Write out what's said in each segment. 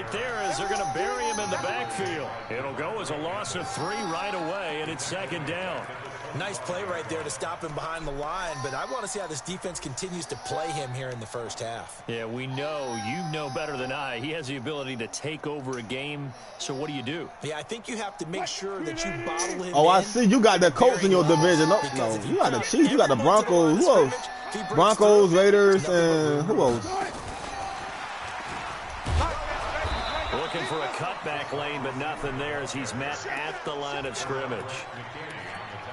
right there as they're going to bury him in the backfield. It'll go as a loss of 3 right away, and it's 2nd down. Nice play right there to stop him behind the line, but I want to see how this defense continues to play him here in the first half. Yeah, we know. You know better than I. He has the ability to take over a game, so what do? Yeah, I think you have to make sure that you bottle him Oh, in. I see. You got the Colts in your division. No, you got the Chiefs. You got the Broncos. Who else? Broncos, Raiders, and who else? Looking for a cutback lane, but nothing there as he's met at the line of scrimmage.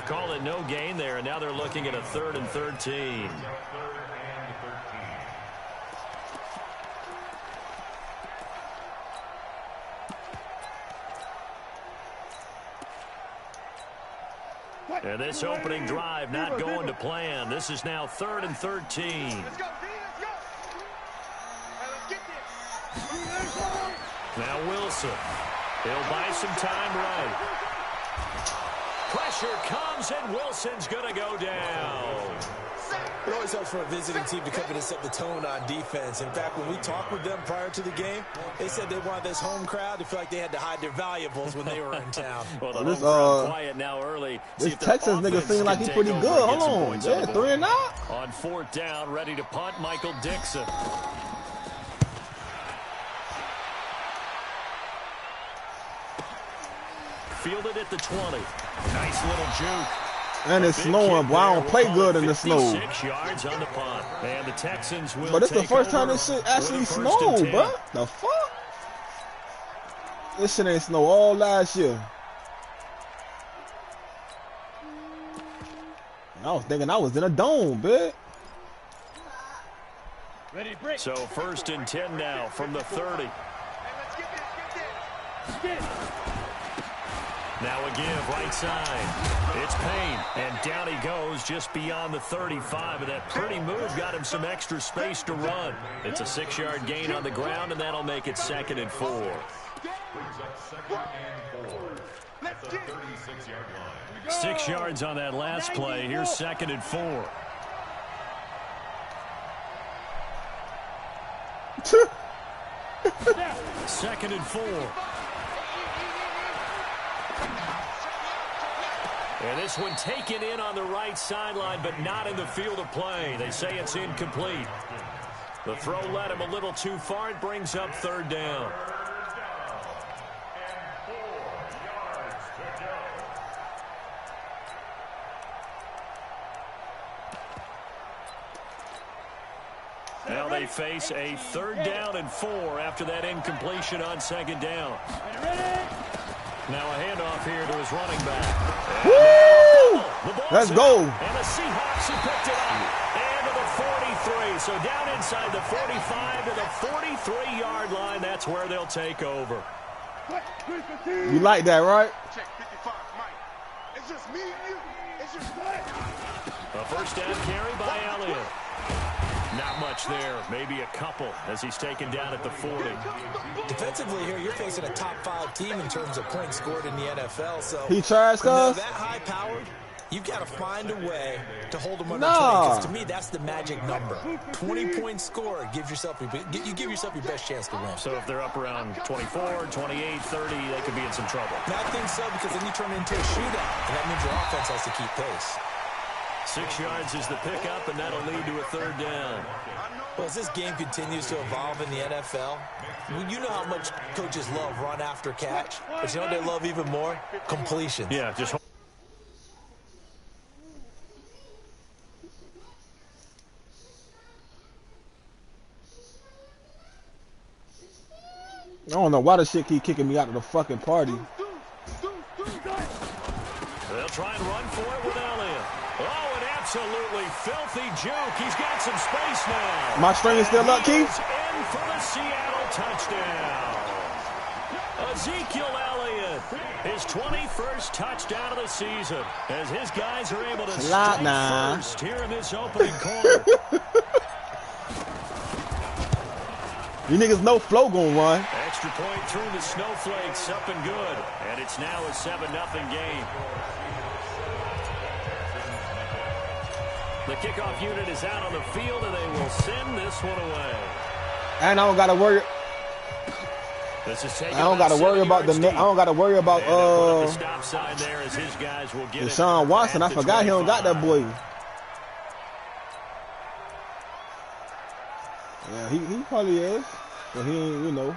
Call it no gain there, and now they're looking at a 3rd and 13. And this opening drive not going to plan. This is now 3rd and 13. Now Wilson. He'll buy some time right. Pressure comes, and Wilson's going to go down. It always helps for a visiting team to come in and set the tone on defense. In fact, when we talked with them prior to the game, they said they wanted this home crowd to feel like they had to hide their valuables when they were in town. Well, the home quiet now early. This Texans nigga seems like he's pretty good. Hold on. Yeah, 3 and out. On 4th down, ready to punt, Michael Dixon. Fielded at the 20. Nice little juke. And it's snowing, boy. I don't play good in the snow. 6 yards on the punt. And the Texans will But it's the first time this shit actually snowed, bro. The fuck? This shit ain't snow all last year. I was thinking I was in a dome, bitch. So 1st and 10 now from the 30. Now a give, right side. It's Payne, and down he goes just beyond the 35. And that pretty move got him some extra space to run. It's a 6-yard gain on the ground, and that'll make it 2nd and 4. 6 yards on that last play. Here's 2nd and 4. Second and 4. And this one taken in on the right sideline, but not in the field of play. They say it's incomplete. The throw led him a little too far. It brings up 3rd down. Now they face a 3rd down and 4 after that incompletion on 2nd down. Now a handoff here to his running back. Woo! Let's go. And the Seahawks have picked it up. And to the 43. So down inside the 45 to the 43-yard line. That's where they'll take over. You like that, right? Check 55, Mike. It's just me and you. It's just a 1st down carry by Elliott. Not much there, maybe a couple as he's taken down at the 40. Defensively here, you're facing a top 5 team in terms of points scored in the NFL. So he tries, cuz? That high powered, you've got to find a way to hold them under 20. Because to me, that's the magic number. 20 points scored gives yourself you give yourself your best chance to win. So if they're up around 24, 28, 30, they could be in some trouble. I think so, because then you turn it into a shootout, and that means your offense has to keep pace. 6 yards is the pickup, and that'll lead to a 3rd down. Well, as this game continues to evolve in the NFL, you know how much coaches love run after catch, but you know what they love even more? Completions. Yeah, just... I don't know why the shit keep kicking me out of the fucking party. They'll try and run for it with Elliott. Oh, an absolutely filthy juke. He's got some space now. My string is still up, Keith. In for the Seattle touchdown. Ezekiel Elliott, his 21st touchdown of the season, as his guys are able to strike first here in this opening quarter. You niggas know Flo gonna run. Extra point through the snowflakes, up and good. And it's now a 7-0 game. The kickoff unit is out on the field, and they will send this one away. And I don't gotta worry. I don't got to worry about the net. I don't got to worry about Deshaun Watson. I forgot he don't got that boy. Yeah, he probably is, but he ain't, you know,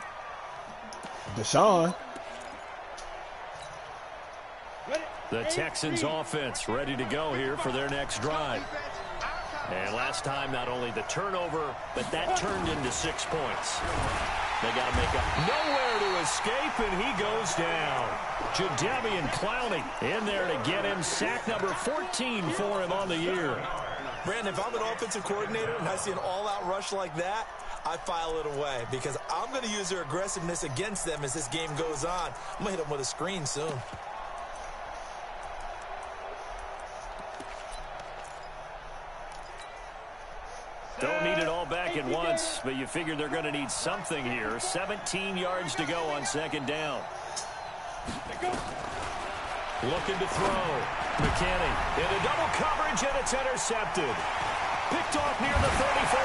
Deshaun. The Texans offense ready to go here for their next drive. And last time, not only the turnover, but that turned into 6 points. They got to make up. Nowhere to escape, and he goes down. Jadeveon Clowney in there to get him. Sack number 14 for him on the year. Brandon, if I'm an offensive coordinator and I see an all-out rush like that, I file it away because I'm going to use their aggressiveness against them as this game goes on. I'm going to hit them with a screen soon. Don't need it all back at once, but you figure they're going to need something here. 17 yards to go on second down. Looking to throw. McKinney into double coverage, and it's intercepted. Picked off near the 34.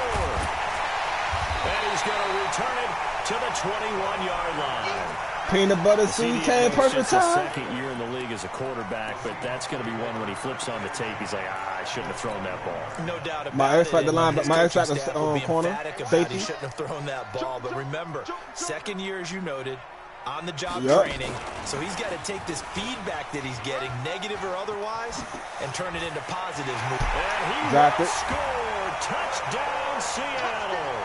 And he's going to return it to the 21-yard line. Peanut butter seed came perfect time. Second year in the league as a quarterback, but that's going to be one when he flips on the tape. He's like, I shouldn't have thrown that ball. No doubt about it. My X the line, but my X the corner safety. He shouldn't have thrown that ball. But remember, second year, as you noted, on the job training. So he's got to take this feedback that he's getting, negative or otherwise, and turn it into positives. And he will score. Touchdown, Seattle.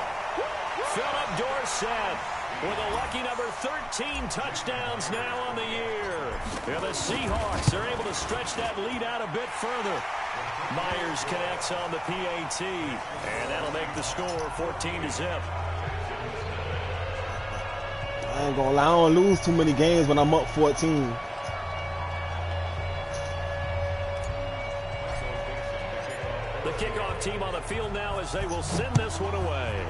Philip Dorsett with a lucky number 13 touchdowns now on the year. And the Seahawks are able to stretch that lead out a bit further. Myers connects on the PAT, and that'll make the score 14-0. I ain't gonna lie, I don't lose too many games when I'm up 14. The kickoff team on the field now as they will send this one away.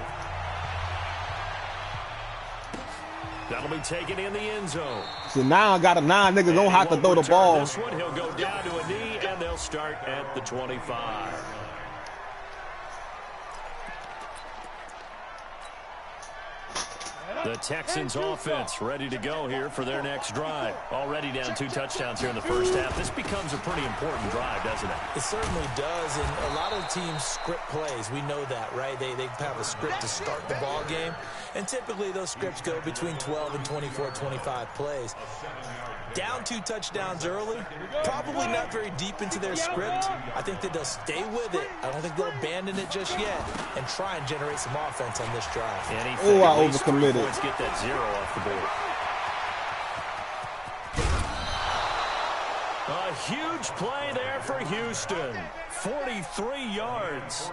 That'll be taken in the end zone. So now I got a 9 niggas don't have to throw the ball. This one, he'll go down to a knee, and they'll start at the 25. The Texans offense ready to go here for their next drive. Already down 2 touchdowns here in the first half. This becomes a pretty important drive, doesn't it? It certainly does, and a lot of teams script plays. We know that, right? They have a script to start the ball game, and typically those scripts go between 12 and 24, 25 plays. Down 2 touchdowns early, probably not very deep into their script. I think that they'll stay with it. I don't think they'll abandon it just yet and try and generate some offense on this drive. Oh, I overcommitted. Let's get that 0 off the board. A huge play there for Houston. 43 yards.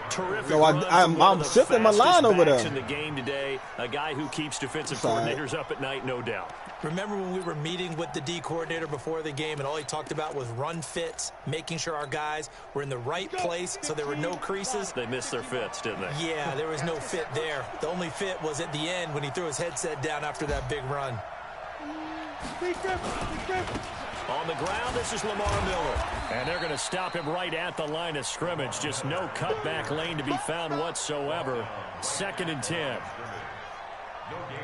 Terrific. No, I'm shifting my line over there. In the game today, a guy who keeps defensive coordinators up at night, no doubt. Remember when we were meeting with the D coordinator before the game and all he talked about was run fits, making sure our guys were in the right place so there were no creases? They missed their fits, didn't they? Yeah, there was no fit there. The only fit was at the end when he threw his headset down after that big run. On the ground, this is Lamar Miller. And they're going to stop him right at the line of scrimmage. Just no cutback lane to be found whatsoever. 2nd and 10.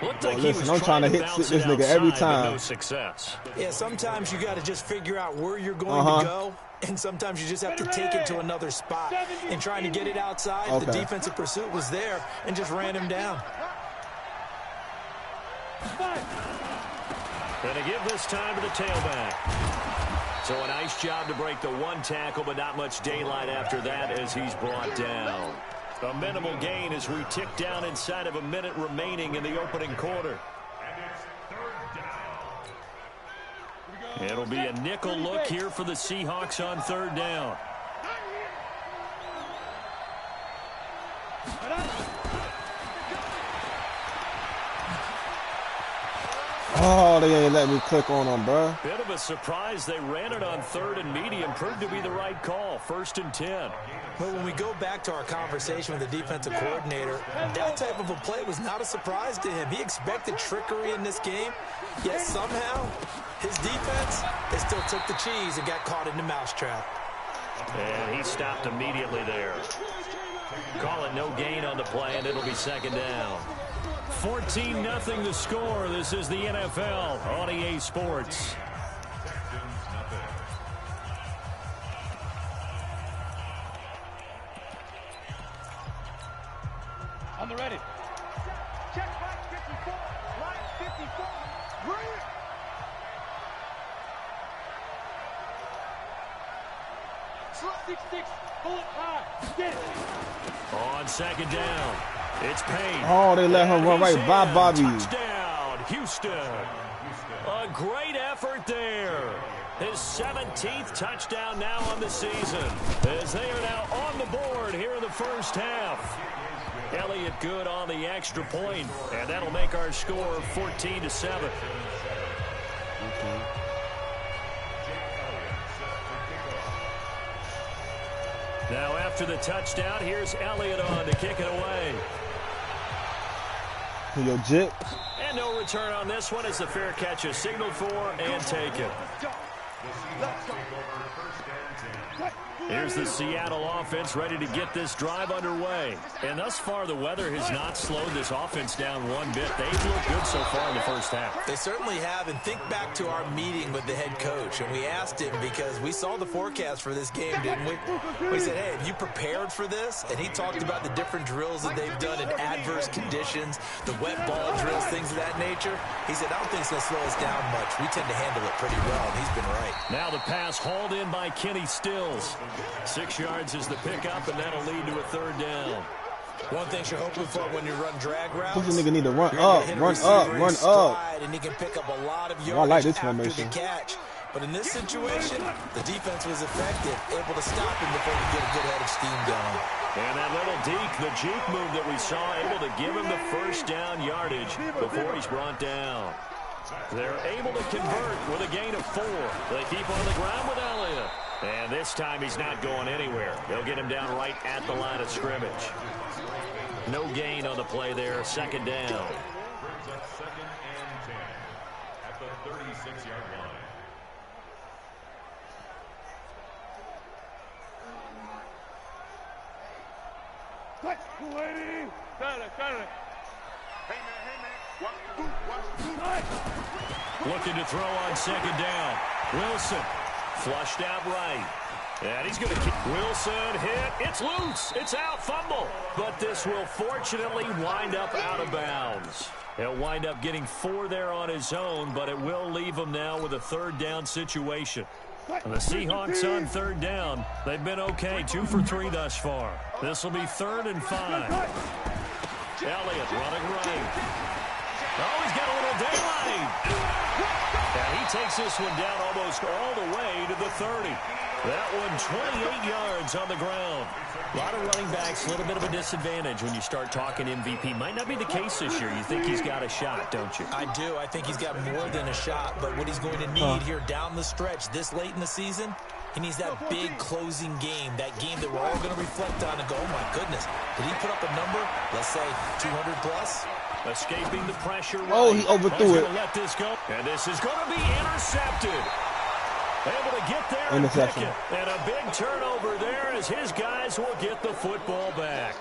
Looked like listen, I'm trying to hit this nigga every time. No success. Yeah, sometimes you got to just figure out where you're going to go, and sometimes you just have to take it to another spot. And trying to get it outside, the defensive pursuit was there and just ran him down. Going to give this time to the tailback. So a nice job to break the 1 tackle, but not much daylight after that as he's brought down. A minimal gain as we tick down inside of a minute remaining in the opening quarter. It'll be a nickel look here for the Seahawks on 3rd down. Oh, they ain't let me click on them, bro. Bit of a surprise. They ran it on 3rd and medium. Proved to be the right call. 1st and 10. But when we go back to our conversation with the defensive coordinator, that type of a play was not a surprise to him. He expected trickery in this game, yet somehow his defense, they still took the cheese and got caught in the mousetrap. And he stopped immediately there. Call it no gain on the play, and it'll be 2nd down. 14-0 the score. This is the NFL on EA Sports. On the ready. Check line 54. Line 54. Bring it. Slot 6-6. Pull it high. Get it. On second down, it's Payne. Oh, they let him run right by Bobby. Touchdown, Houston. A great effort there. His 17th touchdown now on the season, as they are now on the board here in the first half. Elliott good on the extra point, and that'll make our score 14-7. Now after the touchdown, here's Elliott on to kick it away. Yo, Jip. And no return on this one as the fair catch is signaled for and taken. Here's the Seattle offense ready to get this drive underway. And thus far, the weather has not slowed this offense down one bit. They've looked good so far in the first half. They certainly have. And think back to our meeting with the head coach. And we asked him, because we saw the forecast for this game, didn't we? We said, hey, have you prepared for this? And he talked about the different drills that they've done in adverse conditions, the wet ball drills, things of that nature. He said, I don't think it's going to slow us down much. We tend to handle it pretty well, and he's been right. Now the pass hauled in by Kenny Stills. 6 yards is the pickup, and that'll lead to a third down. One thing you're hoping for when you run drag routes, This nigga need to run up, run up. and he can pick up a lot of I like yardage this after formation. the catch. But in this situation, the defense was effective, able to stop him before he get a good head of steam going. And that little deke, the juke move that we saw, able to give him the first down yardage before he's brought down. They're able to convert with a gain of 4. They keep on the ground with Elliott. And this time he's not going anywhere. They'll get him down right at the line of scrimmage. No gain on the play there. Second down. Second and 10 at the 36-yard line. Got it. Hey, man. Watch the boot. Looking to throw on second down. Wilson flushed out right. And he's going to keep. Wilson hit. It's loose. It's out. Fumble. But this will fortunately wind up out of bounds. He'll wind up getting 4 there on his own, but it will leave him now with a third down situation. And the Seahawks on third down, they've been okay. 2 for 3 thus far. This will be 3rd and 5. Elliott running right. Oh, he's got a little daylight. And he takes this one down almost all the way to the 30. That one 28 yards on the ground. A lot of running backs, a little bit of a disadvantage when you start talking MVP. Might not be the case this year. You think he's got a shot, don't you? I do. I think he's got more than a shot. But what he's going to need here down the stretch this late in the season, he needs that big closing game, that game that we're all going to reflect on and go, oh, my goodness, did he put up a number, let's say 200 plus? Escaping the pressure. Right. Oh, he overthrew it. Let this go. And this is going to be intercepted. Able to get there and pick it. And a big turnover there as his guys will get the football back.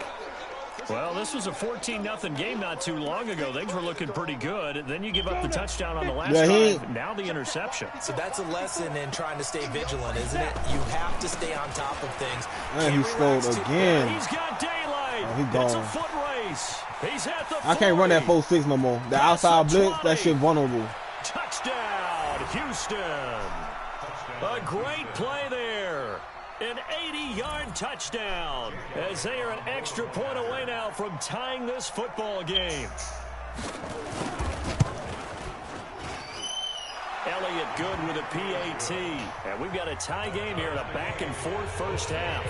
Well, this was a 14-0 game not too long ago. Things were looking pretty good. Then you give up the touchdown on the last drive. Now the interception. So that's a lesson in trying to stay vigilant, isn't it? You have to stay on top of things. Man, he scored again. He's got daylight. Oh, he it's a gone. foot race. He's at the 40. I can't run that 4-6 no more. The outside blitz, that shit vulnerable. Touchdown, Houston. A great play there. An 80-yard touchdown as they are an extra point away now from tying this football game. Elliott good with a PAT. And we've got a tie game here in a back-and-forth first half.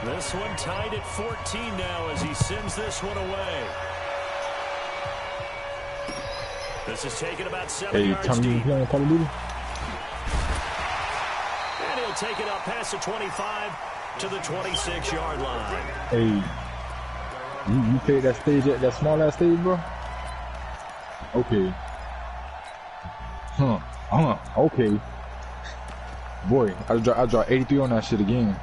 This one tied at 14 now as he sends this one away. This is taken about 7 yards deep. And he'll take it up past the 25 to the 26-yard line. Hey, you played that stage at that small ass stage, bro? Okay. Okay. Boy, I dropped 83 on that shit again.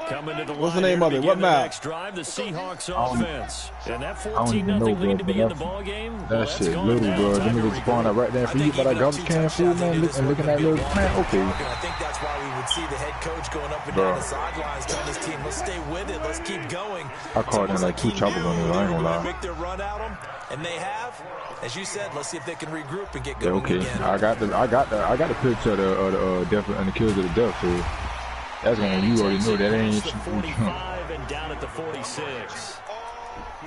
Coming to the What's the line name of here it? to What begin the map? next drive, the Seahawks offense. And that I don't even 14-0 know, lead bro. to But begin the ball game. that shit little, bro. Them niggas spawn up right there for you, but I garbage can food, man. Looking at little man. Okay. I think that's why we would see the head coach going up and down the sidelines telling his team, let's stay with it, let's keep going. I called in like 2 choppers on it. I ain't gonna lie. Make their run at them, and they have. As you said, let's see if they can regroup and get Yeah, going okay. again. I got the picture of the death and the kills of the death. So that's gonna you already know that ain't. The 45 and down at the 46.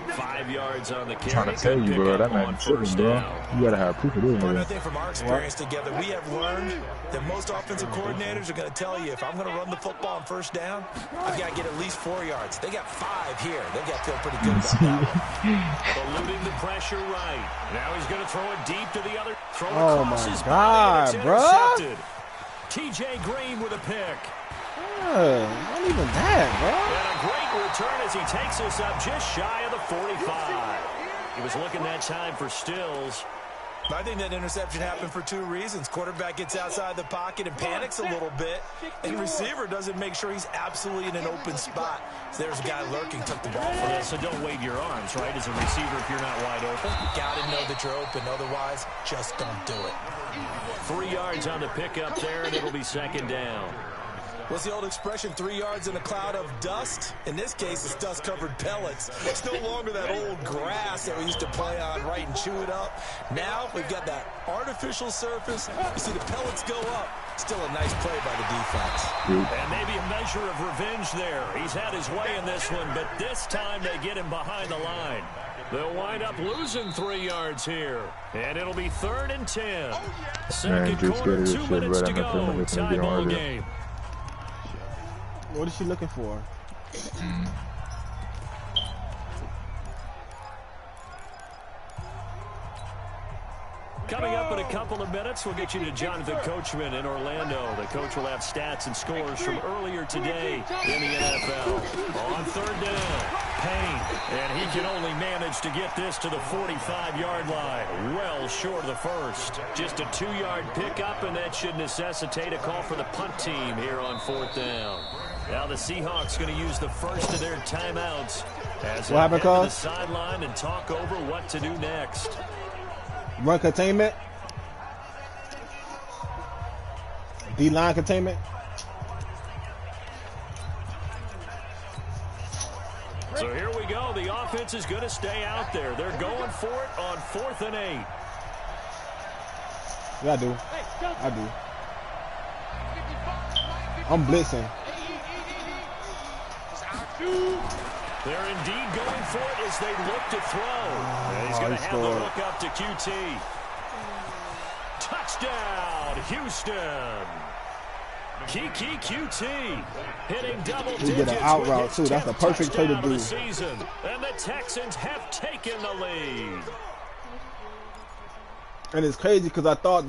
5 yards on the carry. I'm trying to tell you, bro, that man tripping, bro. You gotta have proof of this, I man. think from our experience together, we have learned that most offensive coordinators are going to tell you, if I'm going to run the football on first down, I've got to get at least 4 yards. They got 5 here. They've got to feel pretty good about that one. Eluding the pressure right. Now he's going to throw it deep to the other. Throw Oh across my his God, body, and it's bro. intercepted. TJ Green with a pick. Not even that, bro. And a great return as he takes us up just shy of the 45. He was looking that time for Stills. I think that interception happened for 2 reasons. Quarterback gets outside the pocket and panics a little bit, and receiver doesn't make sure he's absolutely in an open spot. So there's a guy lurking, took the ball from him. So don't wave your arms, right, as a receiver if you're not wide open. Got to know that you're open. Otherwise, just don't do it. 3 yards on the pickup there, and it'll be second down. What's the old expression, 3 yards in a cloud of dust? In this case, it's dust-covered pellets. It's no longer that old grass that we used to play on, right, and chew it up. Now we've got that artificial surface. You see the pellets go up. Still a nice play by the defense. And maybe a measure of revenge there. He's had his way in this one, but this time they get him behind the line. They'll wind up losing 3 yards here. And it'll be 3rd and 10. Second quarter, 2 minutes to go. Tie ball game. What is she looking for? Coming up in a couple of minutes, we'll get you to Jonathan Coachman in Orlando. The coach will have stats and scores from earlier today in the NFL. On 3rd down, Payne, and he can only manage to get this to the 45-yard line. Well short of the first. Just a 2-yard pickup, and that should necessitate a call for the punt team here on 4th down. Now the Seahawks going to use the first of their timeouts as they head to the sideline and talk over what to do next. Run containment. D-line containment. So here we go. The offense is going to stay out there. They're going for it on 4th and 8. Yeah, I do. I'm blitzing. They're indeed going for it as they look to throw. And he's going to have the look up to QT. Touchdown, Houston. Kiki QT hitting double digits. We get an out route too. That's a perfect play to do. The season. And the Texans have taken the lead. And it's crazy because I thought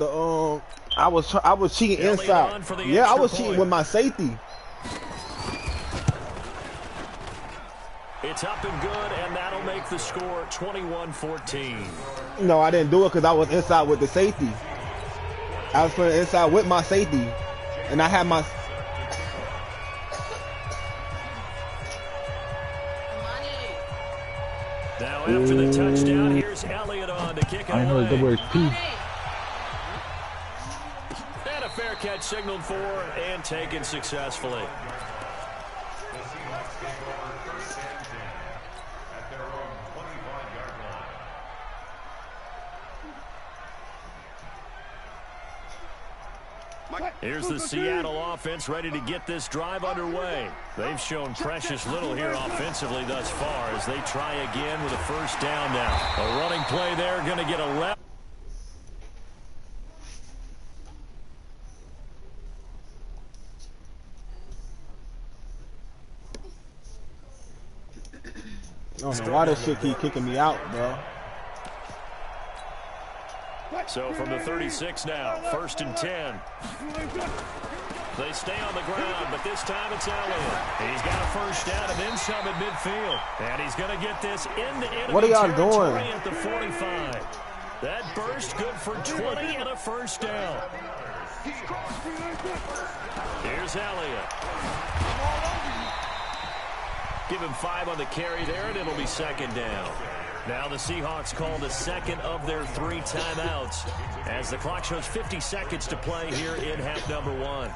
I was cheating inside. Yeah, I was cheating with my safety. It's up and good, and that'll make the score 21-14. No, I didn't do it because I was inside with the safety. I was playing inside with my safety, and I had my. Now after the touchdown, here's Elliott on to kick it away. I know the word P. And a fair catch signaled for and taken successfully. Here's the Seattle offense ready to get this drive underway. They've shown precious little here offensively thus far as they try again with a first down now. A running play there, going to get a left. I don't know why this shit keep kicking me out, bro. So from the 36 now, 1st and 10. They stay on the ground, but this time it's Elliott. He's got a first down and then some at midfield. And he's going to get this into what are y'all doing at the 45. That burst good for 20 and a first down. Here's Elliott. Give him 5 on the carry there, and it'll be second down. Now the Seahawks call the second of their 3 timeouts as the clock shows 50 seconds to play here in half number 1.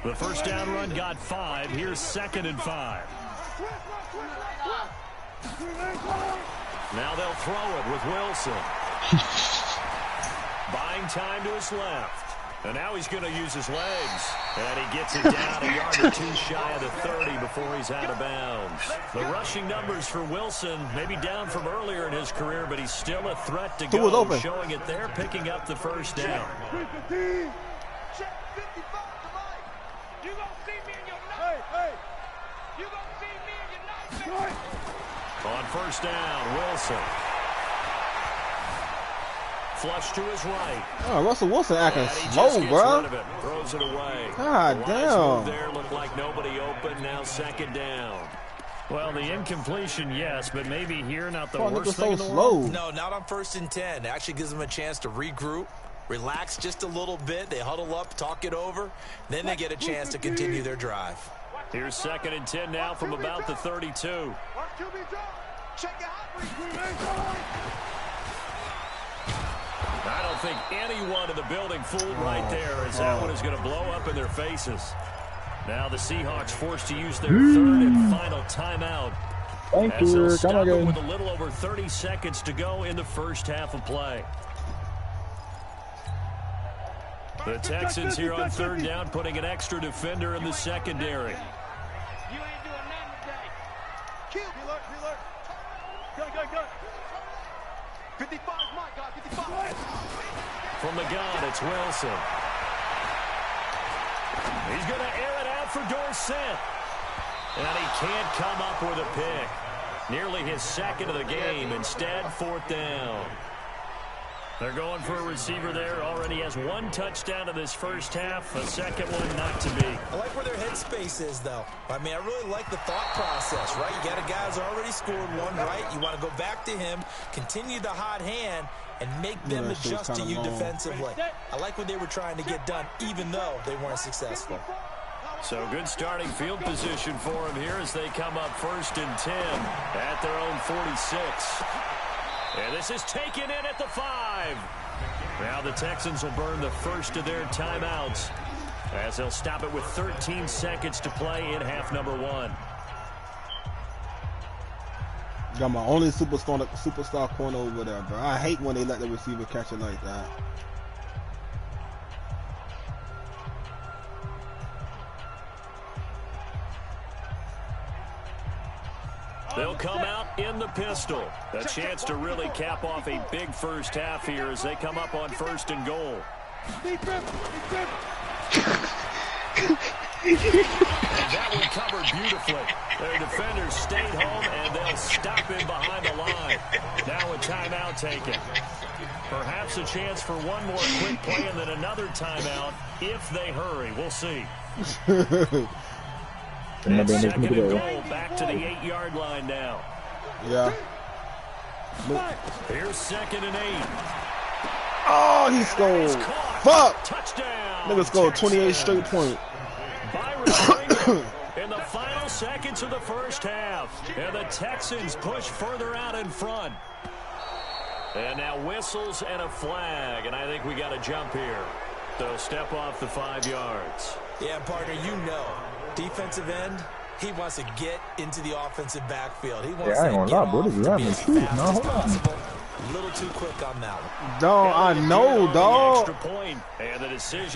The first down run got 5. Here's 2nd and 5. Now they'll throw it with Wilson. Buying time to his left. And now he's going to use his legs. And he gets it down a yard or 2 shy of the 30 before he's out of bounds. The rushing numbers for Wilson maybe down from earlier in his career, but he's still a threat to go. Showing it there, picking up the first down. On first down, Wilson. Flush to his right. Oh, Russell Wilson acting slow, bro. Throws it away. God damn. There looked like nobody open. Now 2nd down. Well, the incompletion, yes, but maybe here not the worst thing in the world. No, not on 1st and 10. It actually gives them a chance to regroup, relax just a little bit. They huddle up, talk it over. Then they get a chance to continue their drive. Here's 2nd and 10 now from about the 32. I don't think anyone in the building fooled right there, as that one is going to blow up in their faces. Now the Seahawks forced to use their 3rd and final timeout. Thank you. Stop it with a little over 30 seconds to go in the first half of play. The Texans here on 3rd down, putting an extra defender in the secondary. You ain't doing nothing today. Kill. Go. 55, my God, 55. From the gun, it's Wilson. He's going to air it out for Dorsett. And he can't come up with a pick. Nearly his 2nd of the game. Instead, 4th down. They're going for a receiver there. Already has 1 touchdown in this first half. A 2nd one not to be. I like where their headspace is, though. I mean, I really like the thought process, right? You got a guy who's already scored 1, right? You want to go back to him, continue the hot hand, and make them adjust to you defensively. I like what they were trying to get done, even though they weren't successful. So good starting field position for him here as they come up 1st and 10 at their own 46. And this is taken in at the 5. Now the Texans will burn the first of their timeouts as they'll stop it with 13 seconds to play in half number 1. Got my only superstar corner over there, bro. I hate when they let the receiver catch it like that. They'll come out in the pistol. A chance to really cap off a big first half here as they come up on 1st and goal. And that one covered beautifully. Their defenders stayed home, and they'll stop him behind the line. Now a timeout taken. Perhaps a chance for one more quick play and then another timeout if they hurry. We'll see. And 2nd and goal, back to the 8-yard line now. Yeah. Here's 2nd and 8. Oh, he scored. Fuck. Touchdown. Nigga scored 28 straight points. In the final seconds of the first half. And the Texans push further out in front. And now whistles and a flag. And I think we got a jump here. So step off the 5 yards. Yeah, partner, you know. Defensive end, he wants to get into the offensive backfield. He wants I ain't gonna lie, bro. This is happening too. No, hold on. A little too quick on that one. Dog, I know, dog.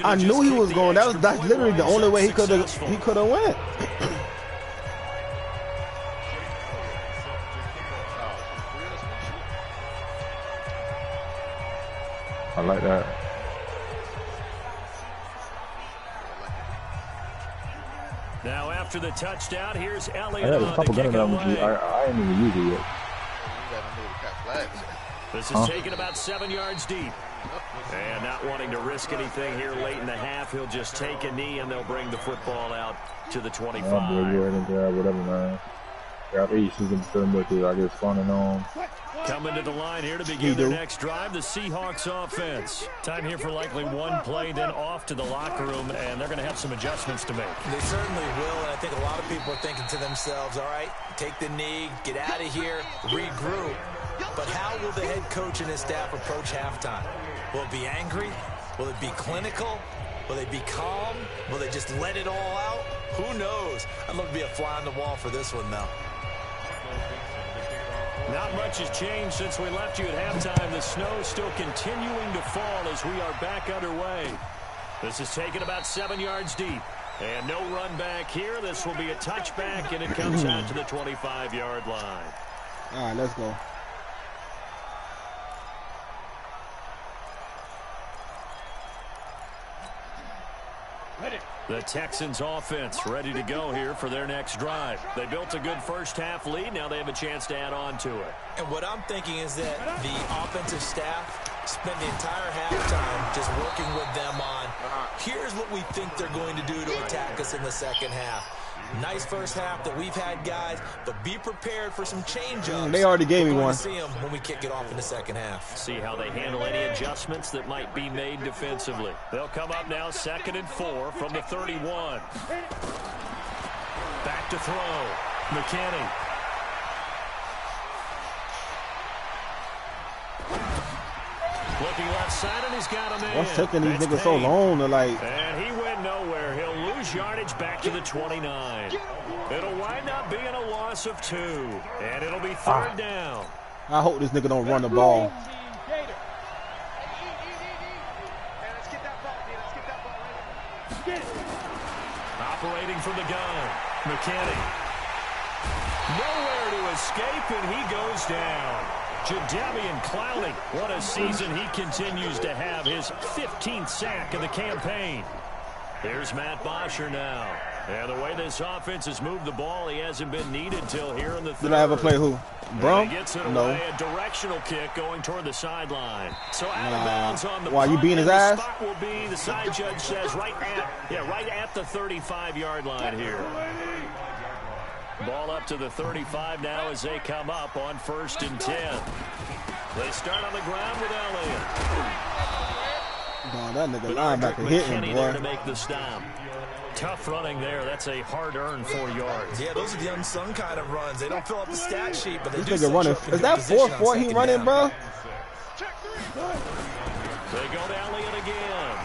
I knew he was going. That's literally the only way he could have went. I like that. Now after the touchdown, here's Elliott. I got a couple gun damage. I ain't even use it yet. This is taken about 7 yards deep. And not wanting to risk anything here late in the half, he'll just take a knee and they'll bring the football out to the 25. Whatever, man. Ja, ich sind mit I guess running on. Coming to the line here to begin their next drive, the Seahawks offense. Time here for likely one play, then off to the locker room, and they're going to have some adjustments to make. They certainly will, and I think a lot of people are thinking to themselves, all right, take the knee, get out of here, regroup. But how will the head coach and his staff approach halftime? Will it be angry? Will it be clinical? Will they be calm? Will they just let it all out? Who knows? I'd love to be a fly on the wall for this one, though. Not much has changed since we left you at halftime. The snow still continuing to fall as we are back underway. This is taken about 7 yards deep. And no run back here. This will be a touchback, and it comes out to the 25-yard line. All right, let's go. The Texans offense ready to go here for their next drive. They built a good first half lead. Now they have a chance to add on to it. And what I'm thinking is that the offensive staff spent the entire halftime just working with them on, here's what we think they're going to do to attack us in the second half. Nice first half that we've had, guys, but be prepared for some change-ups. They already gave me one. We'll see them when we kick it off in the second half. See how they handle any adjustments that might be made defensively. They'll come up now 2nd and 4 from the 31. Back to throw. McKinney. Looking left side, and he's got him in. What's taking these niggas so long to like? And he went nowhere. He'll lose yardage back to the 29. It'll wind up being a loss of 2, and it'll be 3rd down. I hope this nigga don't run the ball. Operating from the gun, McKinney. Nowhere to escape, and he goes down. Jadeveon Clowney, what a season he continues to have, his 15th sack of the campaign. Here's Matt Bosher now. And the way this offense has moved the ball, he hasn't been needed till here in the 3rd. Did I ever play who? Brum? Gets it No. away, a directional kick going toward the sideline. So out of bounds on the Why, you punt, beating his and ass? The spot will be, the side judge says, right at the 35-yard line here. Ball up to the 35 now as they come up on 1st and 10. They start on the ground with Elliott. Oh, that nigga linebacker hit him, McKinney boy. there to make the stop. Tough running there. That's a hard-earned 4 yards. Yeah, those are the unsung kind of runs. They don't fill up the stat sheet, but they This do nigga running. Is that 4-4 he running, bro? They go to Elliott again.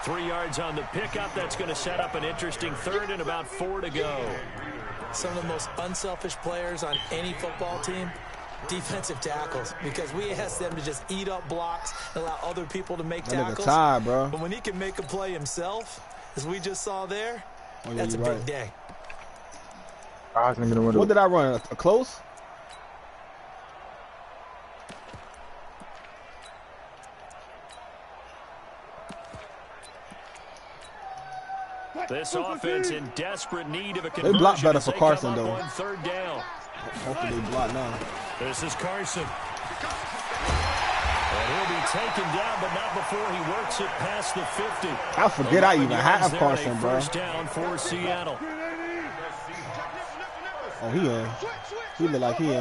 3 yards on the pickup. That's going to set up an interesting 3rd and about 4 to go. Some of the most unselfish players on any football team, defensive tackles, because we ask them to just eat up blocks and allow other people to make tackles. That nigga tired, bro. But when he can make a play himself, as we just saw there, Oh, yeah, that's a you're big right. day. What did I run? A close? This offense in desperate need of a conversion. They block better as for they Carson, come up though. on 3rd down. Hopefully they block now. This is Carson. And he'll be taken down, but not before he works it past the 50. I forget I even have Carson, bro. 1st down for Seattle. Oh, he look like he in,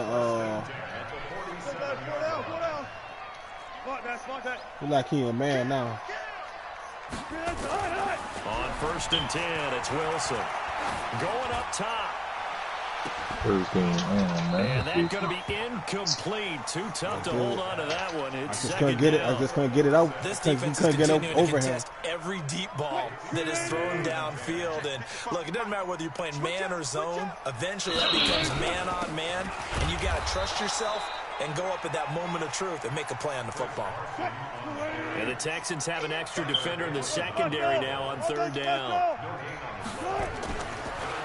he like he a man now. On 1st and 10, it's Wilson. Going up top. And that's going to be incomplete. Too tough to hold on to that one. It's second down. I just couldn't get it out. This defense is continuing to contest every deep ball that is thrown downfield. And look, it doesn't matter whether you're playing man or zone. Eventually that becomes man on man. And you got to trust yourself and go up at that moment of truth and make a play on the football. And the Texans have an extra defender in the secondary now on 3rd down.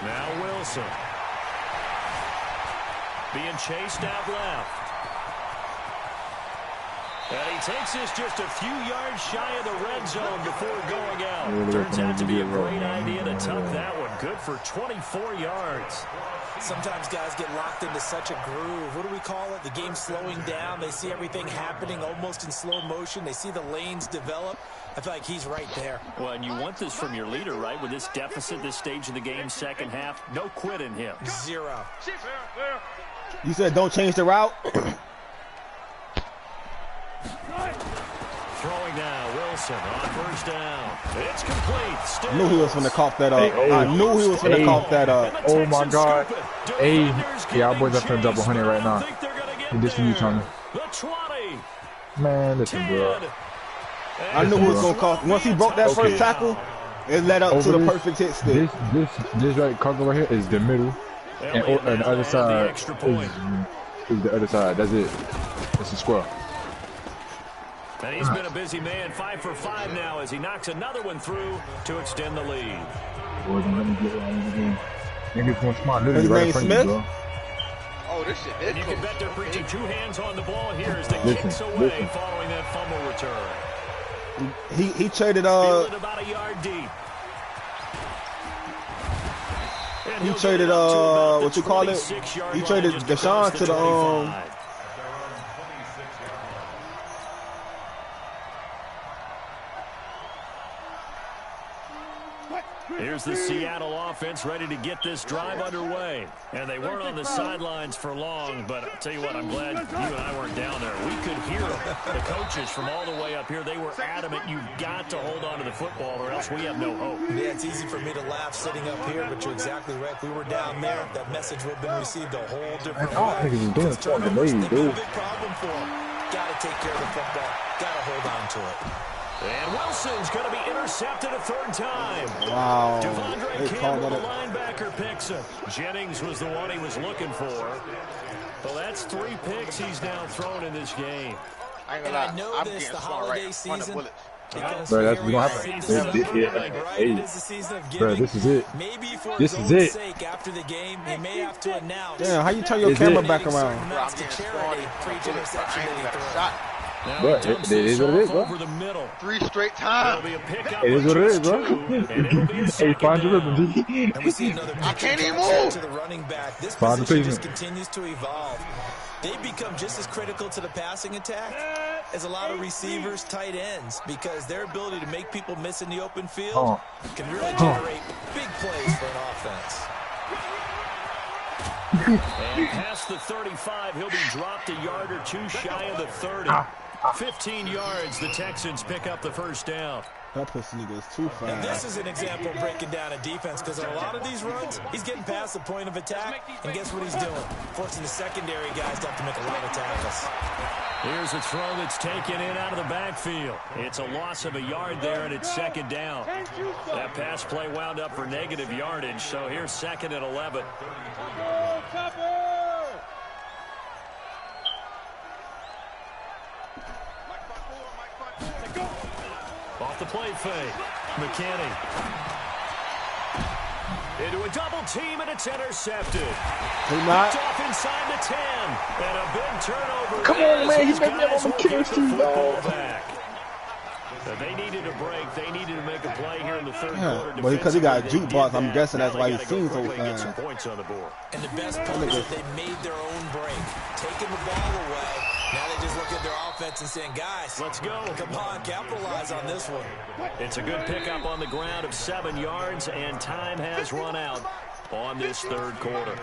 Now Wilson. Being chased out left. And he takes this just a few yards shy of the red zone before going out. Turns out to be a great idea to tuck that one. Good for 24 yards. Sometimes guys get locked into such a groove. What do we call it? The game's slowing down. They see everything happening almost in slow motion. They see the lanes develop. I feel like he's right there. Well, and you want this from your leader, right? With this deficit, this stage of the game, second half, no quit in him. Zero. You said don't change the route? Throwing now, Wilson on first down. It's complete. Still I knew he was going to cough that up. I knew he was going to cough that up. Oh my God. Hey, yeah, our boys up for double 100 right now. He just you, Tommy. Man, listen, bro. I knew he was going to cough. Once he broke that first tackle, it led up to the perfect hit stick. This right cover right here is the middle, and the other side is the other side. That's it. It's a square. And he's been a busy man, 5 for 5 now as he knocks another one through to extend the lead. Niggas going smart, literally right in front of you, bro. Oh, this shit. And you can bet they're preaching 2 hands on the ball here as the kicks away following that fumble return. He traded about a yard deep. He traded what you call it? He traded Deshaun to the Here's the Seattle offense ready to get this drive underway. And they weren't on the sidelines for long, but I'll tell you what, I'm glad you and I weren't down there. We could hear the coaches from all the way up here. They were adamant, you've got to hold on to the football or else we have no hope. Yeah, it's easy for me to laugh sitting up here, but you're exactly right. If we were down there, that message would have been received a whole different way. I think he's doing it for the Turnovers, lead, they've been a dude. big problem for him. Got to take care of the football. Got to hold on to it. And Wilson's going to be intercepted a third time. Wow. Devondre Campbell, the linebacker, picks him. Jennings was the one he was looking for. Well, that's 3 picks he's now thrown in this game. And I know this, the holiday season. Bro, that's what's gonna happen. Hey, bro, this is it. Maybe for this his is own it. sake, after the game, he may have to announce. Damn, how you turn your camera back around? Bro, it is what it is, bro. 3 straight times. It is what it is, bro. Hey, find your rhythm, G. I can't even move. To the running back. This Find the position just placement. continues to evolve. They become just as critical to the passing attack as a lot of receivers, tight ends, because their ability to make people miss in the open field can really generate big plays for an offense. And past the 35, he'll be dropped a yard or 2 shy of the 30. 15 yards, the Texans pick up the first down. That pussy nigga is too And this fast. is an example of breaking down a defense, because on a lot of these runs, he's getting past the point of attack, and guess what he's doing? Forcing the secondary guys to have to make a lot of tackles. Here's a throw that's taken in out of the backfield. It's a loss of a yard there, and it's second down. That pass play wound up for negative yardage, so here's 2nd and 11. Off the play fake. McKinney. Into a double team, and it's intercepted. Not. Off inside the 10. And a big turnover. Come on, man. He's He's making that on the kids, too, dog. They needed a break. They needed to make a play here in the third quarter. But because he got a Defensively, jukebox, they I'm did guessing that. that's why Now he's they seen gotta so go quickly and get fast. some points on the board. And the best part is that they made their own break, taking the ball away. Now they just look at their offense and saying, guys, Let's go. Come on, capitalize on this one. It's a good pickup on the ground of 7 yards, and time has run out on this third quarter.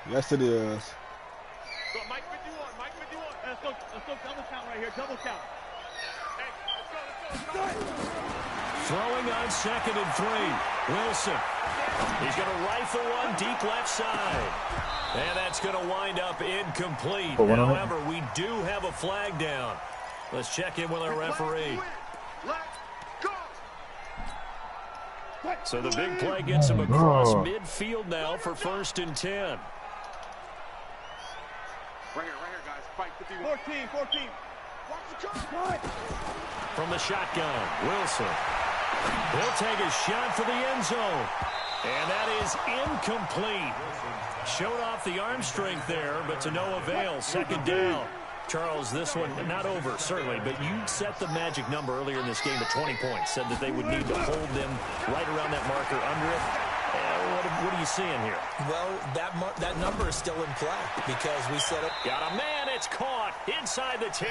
Yes, it is. Mike 51, Mike 51. Let's go double count right here, double count. Hey, let's go. Throwing on 2nd and 3. Wilson. He's going to rifle one deep left side. And that's going to wind up incomplete. However, we do have a flag down. Let's check in with our referee. So the big play gets him across midfield now for 1st and 10. Right here, guys. Fight 51. 14. Watch the cut. From the shotgun, Wilson. He'll take a shot for the end zone. And that is incomplete. Showed off the arm strength there, but to no avail. Second down. Charles, this one not over, certainly, but you set the magic number earlier in this game at 20 points. Said that they would need to hold them right around that marker under it. What are you seeing here? Well, that number is still in play because we set up. Got a man. It's caught inside the 10.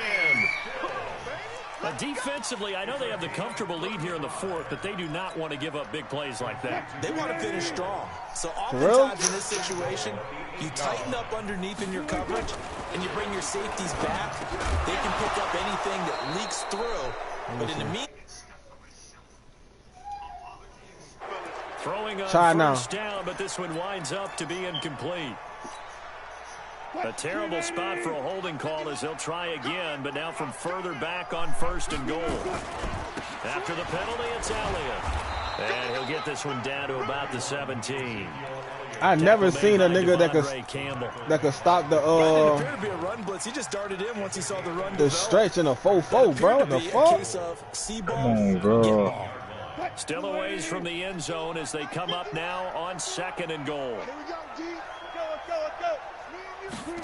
Defensively, I know they have the comfortable lead here in the fourth, but they do not want to give up big plays like that. They want to finish strong. So oftentimes in this situation, you tighten up underneath in your coverage, and you bring your safeties back. They can pick up anything that leaks through. But in the meantime, throwing on first down, but this one winds up to be incomplete. A terrible spot for a holding call as they'll try again, but now from further back on first and goal. After the penalty, it's Elliott. And he'll get this one down to about the 17. I've never seen a nigga that could stop the appeared to be a run blitz. He just darted in once he saw the run. The stretch in a 4-4, bro. What the fuck? Bro. Still a ways from the end zone as they come up now on second and goal. Here we go, G. Let's go. And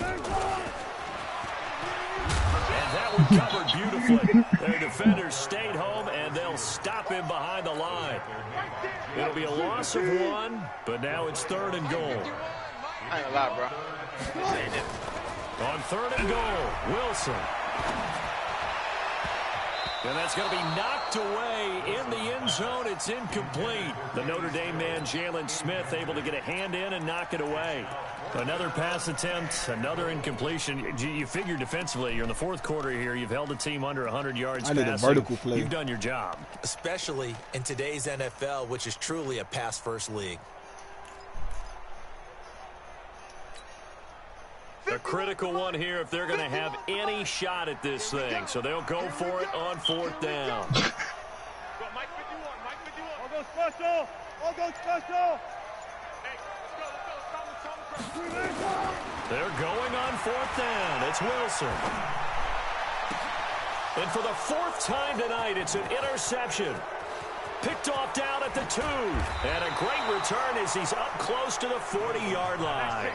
that one covered beautifully. Their defenders stayed home, and they'll stop him behind the line. It'll be a loss of one, but now it's third and goal. I ain't gonna lie, bro. On third and goal, Wilson. And that's going to be knocked away in the end zone. It's incomplete. The Notre Dame man, Jalen Smith, able to get a hand in and knock it away. Another pass attempt, another incompletion. You figure defensively, you're in the fourth quarter here. You've held a team under 100 yards passing. I need a vertical play. You've done your job. Especially in today's NFL, which is truly a pass-first league. A critical one here if they're going to have any shot at this thing. So they'll go for it on fourth down. Mike 51. All go special. Hey, let's go. They're going on fourth down. It's Wilson. And for the fourth time tonight, it's an interception. Picked off down at the 2. And a great return as he's up close to the 40-yard line.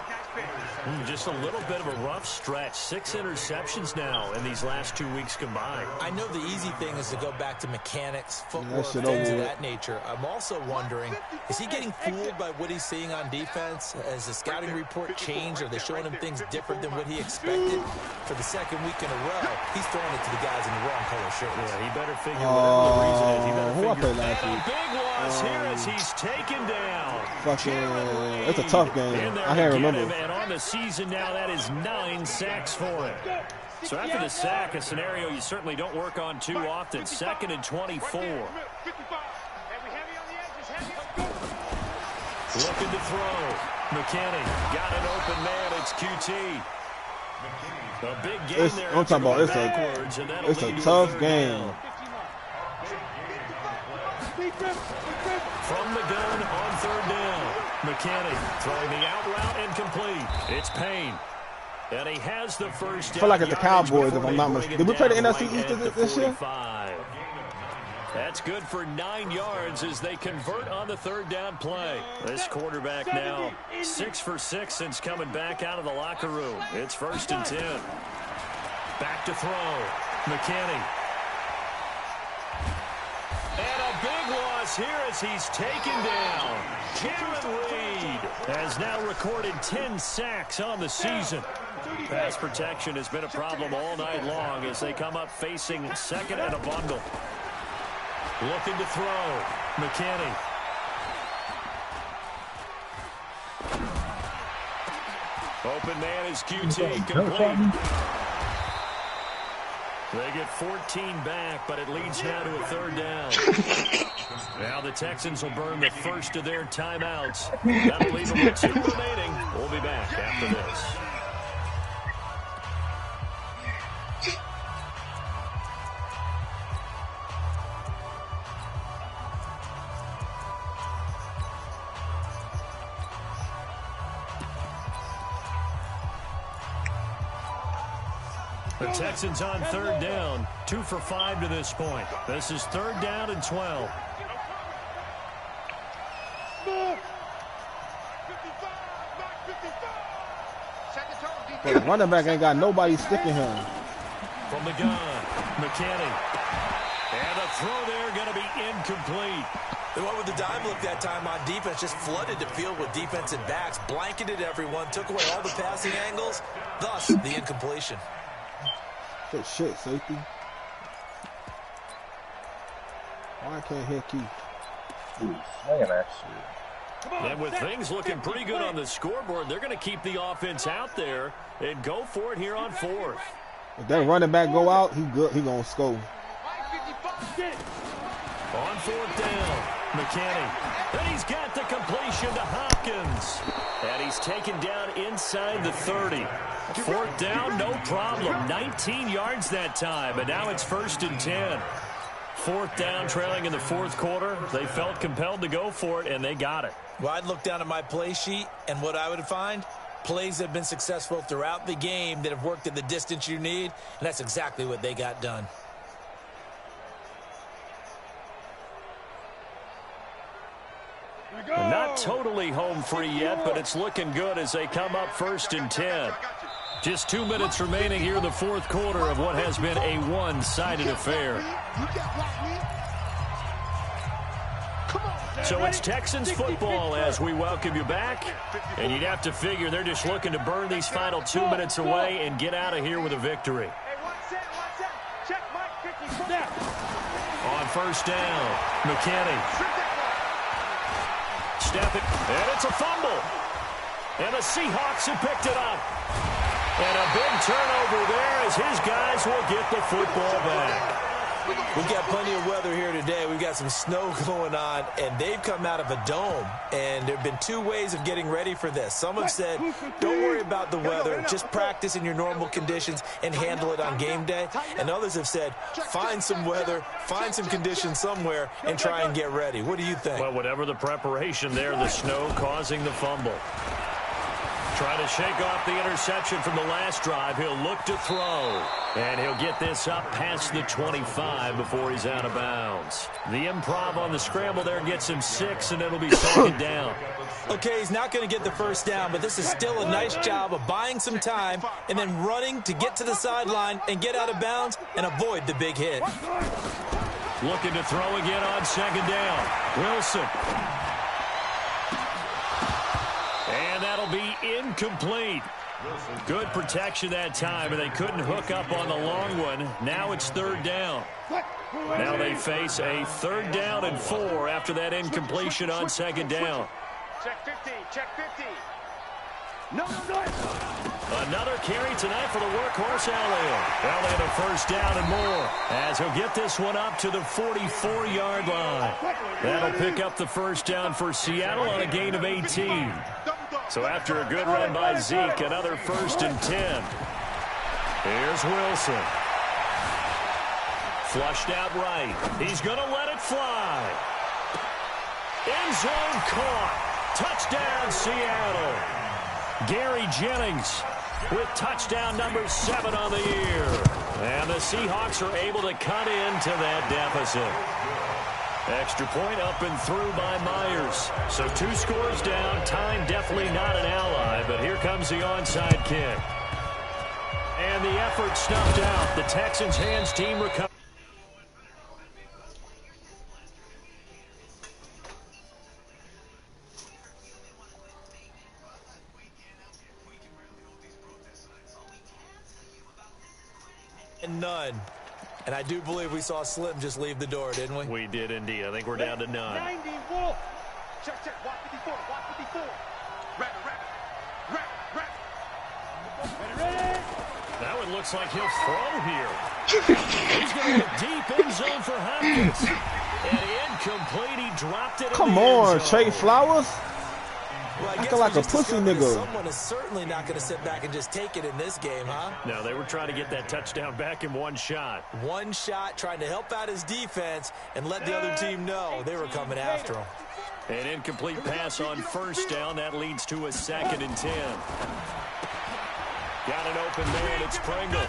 Just a little bit of a rough stretch. 6 interceptions now in these last 2 weeks combined. I know the easy thing is to go back to mechanics, footwork, things of that nature. I'm also wondering, is he getting fooled by what he's seeing on defense? Has the scouting report changed? Are they showing him things different than what he expected? For the second week in a row, he's throwing it to the guys in the wrong color shirts. Yeah, he better figure whatever the reason is. He better figure. And a big loss here as he's taken down. It's a tough game. I can't remember. And on the season now, that is 9 sacks for him. So after the sack, a scenario you certainly don't work on too often. 2nd and 24. Looking to throw. McKinney got an open man. It's QT. A big game there. I'm talking about it's a tough game. From the gun on third down. McKinney throwing the out route incomplete. It's Payne. And he has the first down. I feel like it's the Cowboys, if I'm not mistaken. Did we play the NFC East this year? That's good for 9 yards as they convert on the third down play. This quarterback now 6 for 6 since coming back out of the locker room. It's 1st and 10. Back to throw. McKinney. And a big loss here as he's taken down. Jared Reed has now recorded 10 sacks on the season. Pass protection has been a problem all night long as they come up facing second and a bundle. Looking to throw. McKinney. Open man is QT. Complete. They get 14 back, but it leads now to a third down. Now the Texans will burn the first of their timeouts. That'll leave them with 2 remaining. We'll be back after this. The Texans on third down, 2 for 5 to this point. This is 3rd down and 12. But the running back ain't got nobody sticking him. From the gun, McKinney. And the throw there going to be incomplete. They went with the dime look that time on defense, just flooded the field with defensive backs, blanketed everyone, took away all the passing angles, thus the incompletion. Good shit, safety. Why can't hit Keith? Ooh, swinging that shit. And with things looking pretty good on the scoreboard, they're going to keep the offense out there and go for it here on fourth. If that running back go out, he good. He gonna score. On fourth down, McKinney. And he's got the completion to Hopkins. And he's taken down inside the 30. Fourth down, no problem. 19 yards that time, and now it's 1st and 10. Fourth down, trailing in the fourth quarter. They felt compelled to go for it, and they got it. Well, I'd look down at my play sheet, and what I would find, plays that have been successful throughout the game that have worked at the distance you need, and that's exactly what they got done. Not totally home free yet, but it's looking good as they come up 1st and 10. Just 2 minutes remaining here in the fourth quarter of what has been a one-sided affair. So it's Texans football as we welcome you back. And you'd have to figure they're just looking to burn these final 2 minutes away and get out of here with a victory. On first down, McKinney. Step it, and it's a fumble. And the Seahawks have picked it up. And a big turnover there as his guys will get the football back. We've got plenty of weather here today. We've got some snow going on, and they've come out of a dome. And there have been 2 ways of getting ready for this. Some have said, don't worry about the weather. Just practice in your normal conditions and handle it on game day. And others have said, find some weather, find some conditions somewhere, and try and get ready. What do you think? Well, whatever the preparation there, the snow causing the fumble. Trying to shake off the interception from the last drive. He'll look to throw. And he'll get this up past the 25 before he's out of bounds. The improv on the scramble there gets him 6, and it'll be 2nd down. Okay, he's not going to get the first down, but this is still a nice job of buying some time and then running to get to the sideline and get out of bounds and avoid the big hit. Looking to throw again on 2nd down. Wilson. And that'll be incomplete. Good protection that time, and they couldn't hook up on the long one. Now it's 3rd down. Now they face a 3rd down and 4 after that incompletion on 2nd down. Check 50, check 50. No. Another carry tonight for the workhorse Elliott. Elliott a 1st down and more as he'll get this one up to the 44-yard line. That'll pick up the 1st down for Seattle on a gain of 18. So after a good run by Zeke, another 1st and 10. Here's Wilson. Flushed out right. He's going to let it fly. End zone caught. Touchdown, Seattle. Gary Jennings with touchdown number 7 on the year. And the Seahawks are able to cut into that deficit. Extra point up and through by Myers. So 2 scores down. Time definitely not an ally, but here comes the onside kick. And the effort snuffed out. The Texans hands team recover. And none. And I do believe we saw Slim just leave the door, didn't we? We did indeed. I think we're down to none. 90 Wolf. Check, watch 54, watch 54. Rap. Ready. That one looks like he'll throw here. He's going to get deep end zone for Hopkins. And incomplete. He dropped it. Come on, Trey Flowers. Well, I Acting like a pussy nigga. Someone is certainly not going to sit back and just take it in this game, huh? No, they were trying to get that touchdown back in one shot. One shot, trying to help out his defense and let the other team know they were coming after him. An incomplete pass on 1st down. That leads to a 2nd and 10. Got an open man. It's Pringle.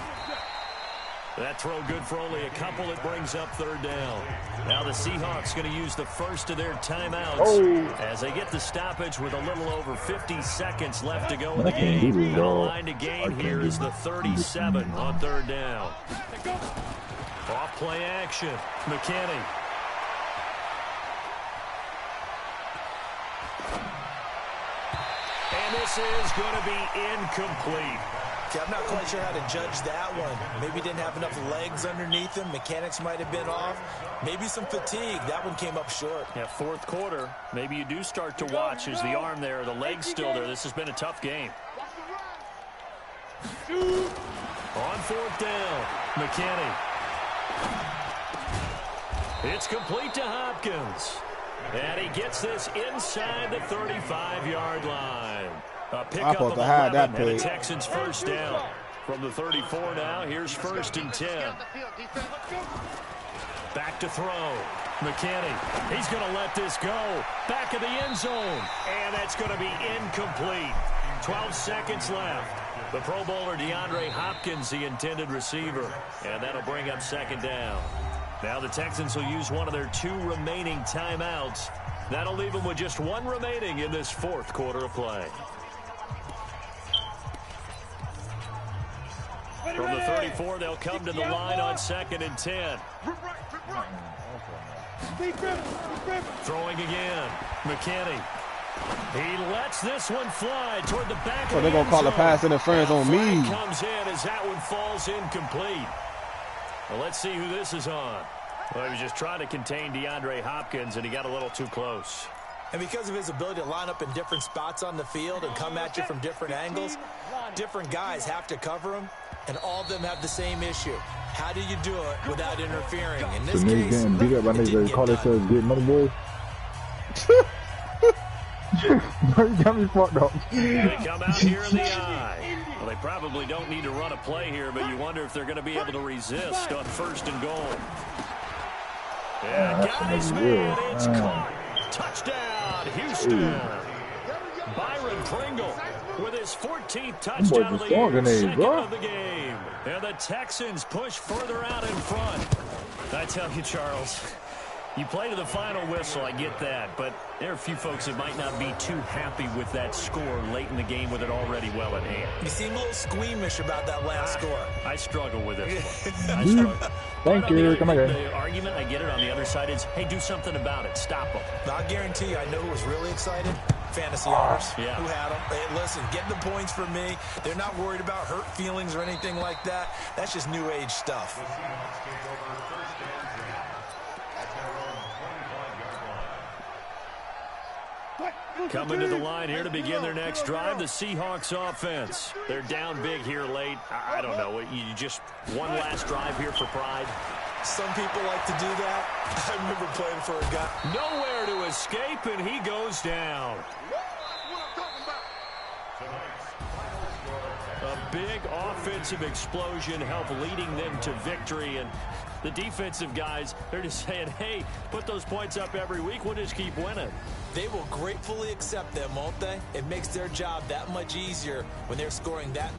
That throw good for only a couple. It brings up third down. Now the Seahawks going to use the first of their timeouts as they get the stoppage with a little over 50 seconds left to go in the game. And the line to gain here is the 37 on third down. Off play action. McKinney. And this is going to be incomplete. I'm not quite sure how to judge that one. Maybe didn't have enough legs underneath him. Mechanics might have been off. Maybe some fatigue. That one came up short. Yeah, fourth quarter. Maybe you do start to watch. Is the arm there, the leg's still there? This has been a tough game. On fourth down, McKinney. It's complete to Hopkins. And he gets this inside the 35-yard line. A pickup of 11 and the Texans first down. From the 34 now, here's first and 10. Back to throw. McKinney, he's going to let this go. Back of the end zone. And that's going to be incomplete. 12 seconds left. The Pro Bowler DeAndre Hopkins, the intended receiver. And that'll bring up second down. Now the Texans will use one of their 2 remaining timeouts. That'll leave them with just 1 remaining in this fourth quarter of play. From the 34, they'll come to the line on second and 10. Throwing again. McKinney. He lets this one fly toward the back of the end zone. They're going to call a pass interference on me. Comes in as that one falls incomplete. Well, let's see who this is on. Well, he was just trying to contain DeAndre Hopkins, and he got a little too close. And because of his ability to line up in different spots on the field and come at you from different angles, different guys have to cover him, and all of them have the same issue. How do you do it without interfering? In this case, getting beat up by niggas that call themselves Big Money Boys. You got me fucked up. They come out here in the eye. Well, they probably don't need to run a play here, but you wonder if they're going to be able to resist on first and goal. Yeah, got his man. It's caught. Touchdown, Houston. Byron Pringle with his 14th touchdown of the year, second of the game. And the Texans push further out in front. I tell you, Charles, you play to the final whistle, I get that, but there are a few folks that might not be too happy with that score late in the game with it already well at hand. You seem a little squeamish about that last score. I struggle with it. I struggle. Thank you. Come again. The argument, I get it, on the other side is, hey, do something about it. Stop them. I guarantee you, I know who was really excited. Fantasy owners who had them. Hey, listen, get the points for me. They're not worried about hurt feelings or anything like that. That's just new age stuff. Coming to the line here to begin their next drive, the Seahawks offense. They're down big here late. I don't know. You just one last drive here for pride. Some people like to do that. I remember playing for a guy. Nowhere to escape, and he goes down. A big offensive explosion helped leading them to victory, and the defensive guys, they're just saying, hey, put those points up every week, we'll just keep winning. They will gratefully accept them, won't they? It makes their job that much easier when they're scoring that